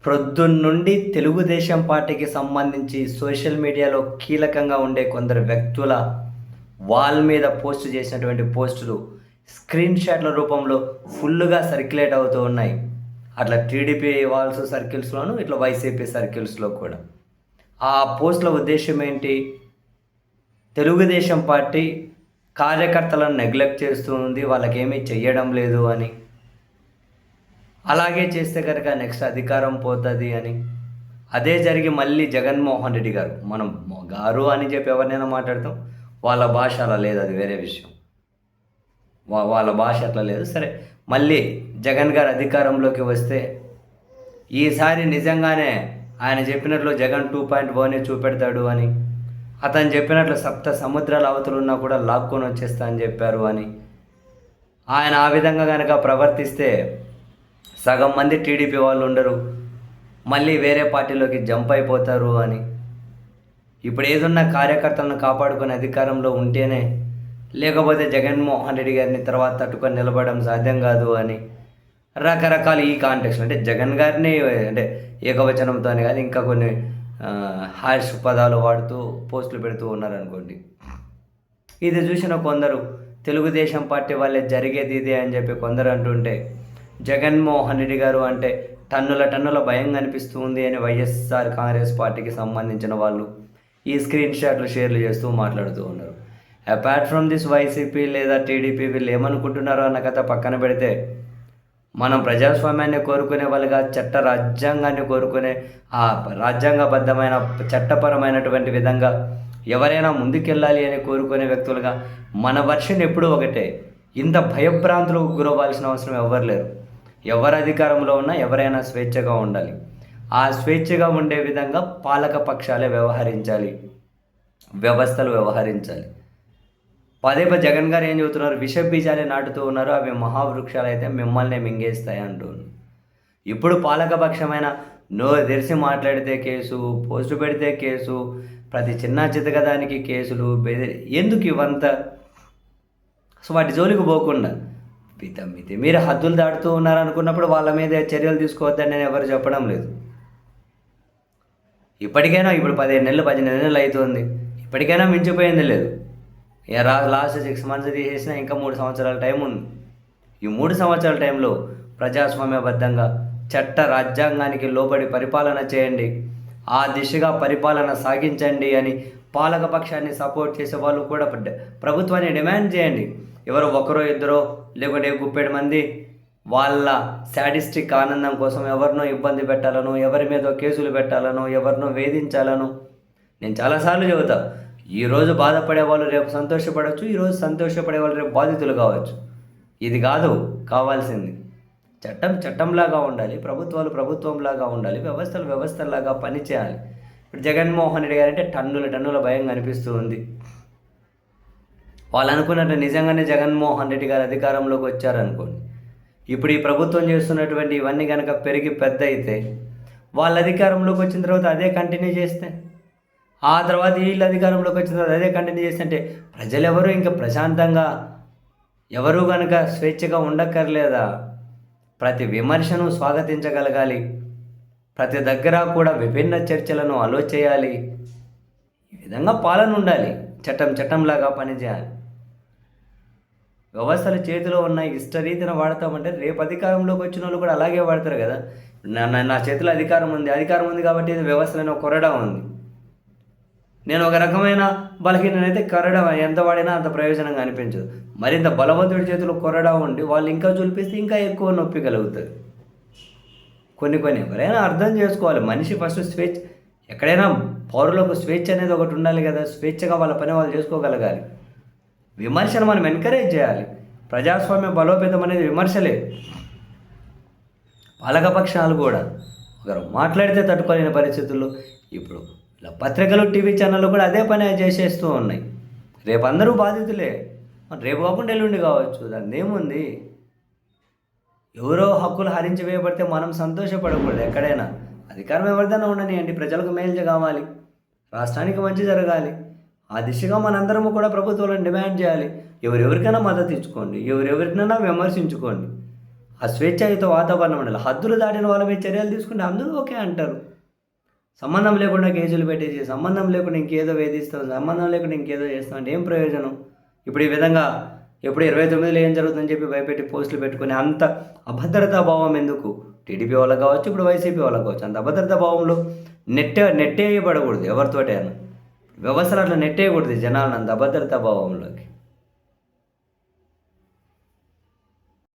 ప్రొద్దున్నుండి తెలుగుదేశం పార్టీకి సంబంధించి సోషల్ మీడియాలో కీలకంగా ఉండే కొందరు వ్యక్తుల వాల్ మీద పోస్ట్ చేసినటువంటి పోస్టులు స్క్రీన్ షాట్ల రూపంలో ఫుల్లుగా సర్క్యులేట్ అవుతూ ఉన్నాయి. అట్లా టీడీపీ వాల్స్ సర్కిల్స్లోను, ఇట్లా వైసీపీ సర్కిల్స్లో కూడా. ఆ పోస్టుల ఉద్దేశం ఏంటి? తెలుగుదేశం పార్టీ కార్యకర్తలను నెగ్లెక్ట్ చేస్తూ ఉంది, వాళ్ళకేమీ చెయ్యడం లేదు అని, అలాగే చేస్తే కనుక నెక్స్ట్ అధికారం పోతుంది అని. అదే జరిగి మళ్ళీ జగన్మోహన్ రెడ్డి గారు, మనం గారు అని చెప్పి ఎవరినైనా మాట్లాడతాం, వాళ్ళ భాష అలా లేదు, అది వేరే విషయం. వాళ్ళ భాష అట్లా లేదు. సరే, మళ్ళీ జగన్ గారు అధికారంలోకి వస్తే ఈసారి నిజంగానే ఆయన చెప్పినట్లు జగన్ 2.0 చూపెడతాడు అని, అతను చెప్పినట్లు సప్త సముద్రాల అవతలున్నా కూడా లాక్కొని వచ్చేస్తా అని చెప్పారు అని, ఆయన ఆ విధంగా కనుక ప్రవర్తిస్తే సగం మంది టీడీపీ వాళ్ళు ఉండరు, మళ్ళీ వేరే పార్టీలోకి జంప్ అయిపోతారు అని. ఇప్పుడు ఏదున్న కార్యకర్తలను కాపాడుకునే అధికారంలో ఉంటేనే, లేకపోతే జగన్మోహన్ రెడ్డి గారిని తర్వాత తట్టుకొని నిలబడడం సాధ్యం కాదు అని రకరకాల ఈ కాంటెక్స్ట్, అంటే జగన్ గారిని అంటే ఏకవచనంతో కాదు, ఇంకా కొన్ని హార్ష్ పదాలు వాడుతూ పోస్టులు పెడుతూ ఉన్నారనుకోండి. ఇది చూసిన కొందరు తెలుగుదేశం పార్టీ వాళ్ళే జరిగేది ఇదే అని చెప్పి కొందరు అంటుంటే, జగన్మోహన్ రెడ్డి గారు అంటే టన్నుల భయం కనిపిస్తూ ఉంది అని వైఎస్ఆర్ కాంగ్రెస్ పార్టీకి సంబంధించిన వాళ్ళు ఈ స్క్రీన్ షాట్లు షేర్లు చేస్తూ మాట్లాడుతూ ఉన్నారు. అపార్ట్ ఫ్రమ్ దిస్ వైసీపీ లేదా టీడీపీ వీళ్ళు ఏమనుకుంటున్నారో అన్న కథ పక్కన పెడితే, మనం ప్రజాస్వామ్యాన్ని కోరుకునే వాళ్ళుగా రాజ్యాంగాన్ని కోరుకునే ఆ రాజ్యాంగబద్ధమైన చట్టపరమైనటువంటి విధంగా ఎవరైనా ముందుకెళ్ళాలి అని కోరుకునే వ్యక్తులుగా మన వర్షన్ ఎప్పుడూ ఒకటే. ఇంత భయభ్రాంతులకు గురవ్వాల్సిన అవసరం ఎవ్వరు లేరు. ఎవరు అధికారంలో ఉన్నా ఎవరైనా స్వేచ్ఛగా ఉండాలి. ఆ స్వేచ్ఛగా ఉండే విధంగా పాలక పక్షాలే వ్యవహరించాలి, వ్యవస్థలు వ్యవహరించాలి. పదే జగన్ గారు ఏం చెబుతున్నారు? విష బీజాలే నాటుతూ ఉన్నారు, అవి మహావృక్షాలు అయితే మిమ్మల్ని మింగేస్తాయి అంటున్నారు. ఇప్పుడు పాలకపక్షమైన నోరు తెరిచి మాట్లాడితే కేసు, పోస్టు పెడితే కేసు, ప్రతి చిన్న చితకదానికి కేసులు, ఎందుకు ఇవంతా? సో వాటి జోలికి పోకుండా మీరు హద్దులు దాటుతూ ఉన్నారనుకున్నప్పుడు వాళ్ళ మీద చర్యలు తీసుకోవద్దని నేను ఎవరు చెప్పడం లేదు. ఇప్పటికైనా ఇప్పుడు 15 నెలలు 18 నెలలు అవుతుంది, ఇప్పటికైనా మించిపోయింది లేదు. లాస్ట్ 6 months తీసేసినా ఇంకా 3 సంవత్సరాల టైం ఉంది. ఈ 3 సంవత్సరాల టైంలో ప్రజాస్వామ్యబద్ధంగా రాజ్యాంగానికి లోబడి పరిపాలన చేయండి, ఆ దిశగా పరిపాలన సాగించండి అని పాలకపక్షాన్ని సపోర్ట్ చేసే వాళ్ళు కూడా ప్రభుత్వాన్ని డిమాండ్ చేయండి. ఎవరో ఒకరో ఇద్దరో లేకుంటే గుప్పెడు మంది వాళ్ళ శాడిస్టిక్ ఆనందం కోసం ఎవరినో ఇబ్బంది పెట్టాలనో, ఎవరి మీద కేసులు పెట్టాలనో, ఎవరినో వేధించాలనో. నేను చాలాసార్లు చెబుతా, ఈరోజు బాధపడే వాళ్ళు రేపు సంతోషపడవచ్చు, ఈరోజు సంతోషపడే వాళ్ళు రేపు బాధితులు కావచ్చు. ఇది కాదు కావాల్సింది. చట్టంలాగా ఉండాలి, ప్రభుత్వాలు ప్రభుత్వంలాగా ఉండాలి, వ్యవస్థలు వ్యవస్థలాగా పనిచేయాలి. ఇప్పుడు జగన్మోహన్ రెడ్డి గారంటే టన్నుల భయం కనిపిస్తూ ఉంది. వాళ్ళు అనుకున్నట్టు నిజంగానే జగన్మోహన్ రెడ్డి గారు అధికారంలోకి వచ్చారనుకోండి, ఇప్పుడు ఈ ప్రభుత్వం చేస్తున్నటువంటి ఇవన్నీ కనుక పెరిగి పెద్ద అయితే, వాళ్ళ అధికారంలోకి వచ్చిన తర్వాత అదే కంటిన్యూ చేస్తే, ఆ తర్వాత వీళ్ళు అధికారంలోకి వచ్చిన తర్వాత అదే కంటిన్యూ చేస్తుంటే ప్రజలు ఎవరు ఇంకా ప్రశాంతంగా ఎవరు కనుక స్వేచ్ఛగా ఉండక్కర్లేదా? ప్రతి విమర్శను స్వాగతించగలగాలి, ప్రతి దగ్గర కూడా విభిన్న చర్చలను అలో చేయాలి. ఈ విధంగా పాలన ఉండాలి, చట్టంలాగా పనిచేయాలి. వ్యవస్థలు చేతిలో ఉన్న ఇష్టరీతిన వాడతామంటే రేపు అధికారంలోకి వచ్చిన వాళ్ళు కూడా అలాగే వాడతారు కదా. నా చేతిలో అధికారం ఉంది కాబట్టి ఇది వ్యవస్థలో కొరడా ఉంది, నేను ఒక రకమైన బలహీనైతే కొరడా ఎంత వాడినా అంత ప్రయోజనంగా అనిపించదు. మరింత బలవంతుడి చేతిలో కొరడా ఉండి వాళ్ళు ఇంకా చూపిస్తే ఇంకా ఎక్కువ నొప్పి కలుగుతుంది. కొన్ని ఎవరైనా అర్థం చేసుకోవాలి. మనిషి ఫస్ట్ స్వేచ్ఛ, ఎక్కడైనా పౌరులకు స్వేచ్ఛ అనేది ఒకటి ఉండాలి కదా. స్వేచ్ఛగా వాళ్ళ పని వాళ్ళు చేసుకోగలగాలి. విమర్శను మనం ఎంకరేజ్ చేయాలి. ప్రజాస్వామ్య బలోపేతం అనేది విమర్శలే. పాలకపక్షాలు కూడా ఒకరు మాట్లాడితే తట్టుకోలేని పరిస్థితుల్లో ఇప్పుడు ఇలా పత్రికలు, టీవీ ఛానళ్ళు కూడా అదే పని చేసేస్తూ ఉన్నాయి. రేపు అందరూ బాధితులే, రేపు కాకుండా ఎల్లుండి కావచ్చు, దాన్ని ఏముంది? ఎవరో హక్కులు హరించి వేయబడితే మనం సంతోషపడకూడదు. ఎక్కడైనా అధికారం ఎవరిదైనా ఉండనియండి, ప్రజలకు మేలు కావాలి, రాష్ట్రానికి మంచి జరగాలి. ఆ దిశగా మనందరము కూడా ప్రభుత్వాలను డిమాండ్ చేయాలి. ఎవరెవరికైనా మద్దతు ఇచ్చుకోండి, ఎవరెవరికైనా విమర్శించుకోండి. ఆ స్వేచ్ఛాయుత వాతావరణం ఉండాలి. హద్దులు దాటిన వాళ్ళ మీద చర్యలు తీసుకుంటే అందరూ ఓకే అంటారు. సంబంధం లేకుండా కేసులు పెట్టేసి, సంబంధం లేకుండా ఇంకేదో వేధిస్తాం, సంబంధం లేకుండా ఇంకేదో చేస్తాం అంటే ఏం ప్రయోజనం? ఇప్పుడు ఈ విధంగా ఎప్పుడు 29లో ఏం జరుగుతుందని చెప్పి భయపెట్టి పోస్టులు పెట్టుకుని అంత అభద్రతా భావం ఎందుకు? టీడీపీ వాళ్ళకి కావచ్చు, ఇప్పుడు వైసీపీ వాళ్ళకి కావచ్చు. అంత అభద్రతా భావంలో నెట్టేయబడకూడదు ఎవరితోటైనా. వ్యవస్థలు అట్లా నెట్టేయకూడదు జనాలను అంత అభద్రతా భావంలోకి.